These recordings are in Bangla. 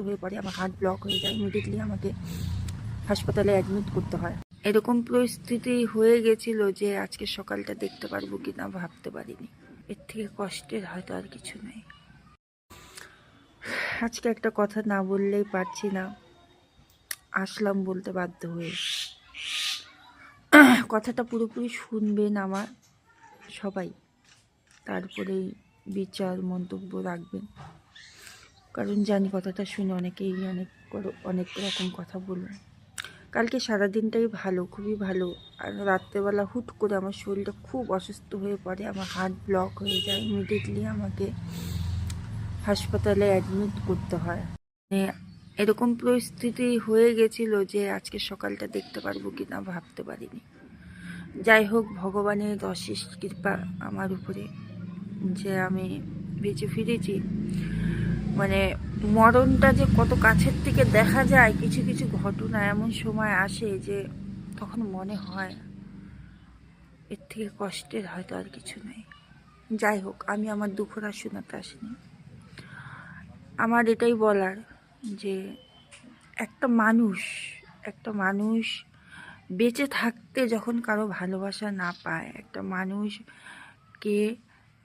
হয়ে পড়ে, আমার হার্ট ব্লক হয়ে যায়, ইমিডিয়েটলি আমাকে হাসপাতালে অ্যাডমিট করতে হয়। এরকম পরিস্থিতি হয়ে গেছিল যে আজকে সকালটা দেখতে পারবো কিনা ভাবতে পারিনি। এর থেকে কষ্টের হয়তো আর কিছু নেই। আজকে একটা কথা না বললেই পারছি না, আসলাম বলতে বাধ্য হয়ে। কথাটা পুরোপুরি শুনবেন আমার সবাই, তারপরেই বিচার মন্তব্য রাখবেন, কারণ জানি কথাটা শুনে অনেকেই অনেক রকম কথা বলবেন। কালকে সারাদিনটাই ভালো, খুবই ভালো, আর রাত্রেবেলা হুট করে আমার শরীরটা খুব অসুস্থ হয়ে পড়ে, আমার হার্ট ব্লক হয়ে যায়, ইমিডিয়েটলি আমাকে হাসপাতালে অ্যাডমিট করতে হয়। এরকম পরিস্থিতি হয়ে গেছিল যে আজকে সকালটা দেখতে পারবো কিনা ভাবতে পারিনি। যাই হোক, ভগবানের অশেষ কৃপা আমার উপরে যে আমি বেঁচে ফিরেছি। মানে মরণটা যে কত কাছের থেকে দেখা যায়, কিছু কিছু ঘটনা এমন সময় আসে যে তখন মনে হয় এর থেকে কষ্টের হয়তো আর কিছু নেই। যাই হোক, আমি আমার দুঃখটা শোনাতে আসিনি, আমার এটাই বলার যে একটা মানুষ বেঁচে থাকতে যখন কারো ভালোবাসা না পায়, একটা মানুষকে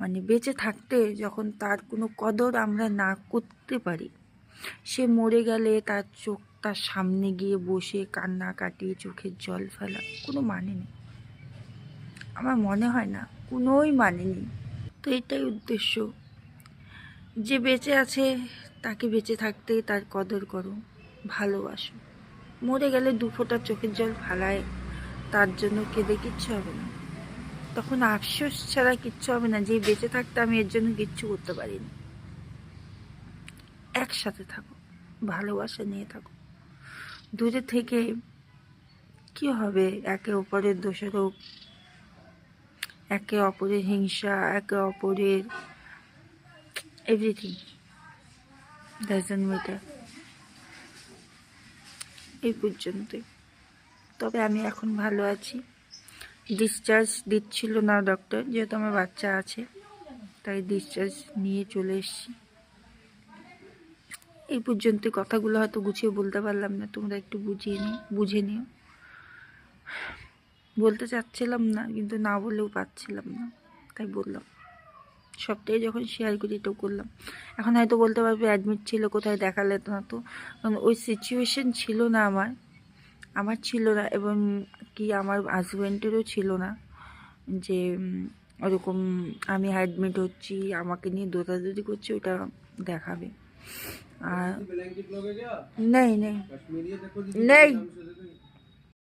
মানে বেঁচে থাকতে যখন তার কোনো কদর আমরা না করতে পারি, সে মরে গেলে তার সামনে গিয়ে বসে কান্নাকাটি, চোখের জল ফেলা কোনো মানে নেই। আমার মনে হয় না, কোনোই মানে নেই। তো এটাই উদ্দেশ্য, যে বেঁচে আছে তাকে বেঁচে থাকতেই তার কদর করো, ভালোবাসো। মরে গেলে দু ফোঁটা চোখের জল ফালায় তার জন্য কেঁদে কিচ্ছু হবে না, তখন আফসোস ছাড়া কিচ্ছু হবে না যে বেঁচে থাকতে আমি এর জন্য কিচ্ছু করতে পারিনি। একসাথে থাকো, ভালোবাসা নিয়ে থাকো, দূরে থেকে কি হবে? একে অপরের দোষারোপ, একে অপরের হিংসা, একে অপরের এভরিথিং ডাজন্ট ম্যাটার। এই পর্যন্তই। তবে আমি এখন ভালো আছি। ডিসচার্জ দিচ্ছিল না ডক্টর, যেহেতু আমার বাচ্চা আছে তাই ডিসচার্জ নিয়ে চলে এসেছি। এই পর্যন্ত। কথাগুলো হয়তো গুছিয়ে বলতে পারলাম না, তোমরা একটু বুঝে নিও। বলতে চাচ্ছিলাম না, কিন্তু না বলেও পারছিলাম না, তাই বললাম। সবটাই যখন শেয়ার করি এটাও করলাম। এখন হয়তো বলতে পারবে অ্যাডমিট ছিল, কোথায় দেখালে না, তো কারণ ওই সিচুয়েশন ছিল না, আমার ছিল না, এবং কি আমার হাজব্যান্ডেরও ছিল না যে ওরকম আমি অ্যাডমিট হচ্ছি, আমাকে নিয়ে দৌড়াদৌড়ি করছি, ওটা দেখাবে। আর নেই নেই নেই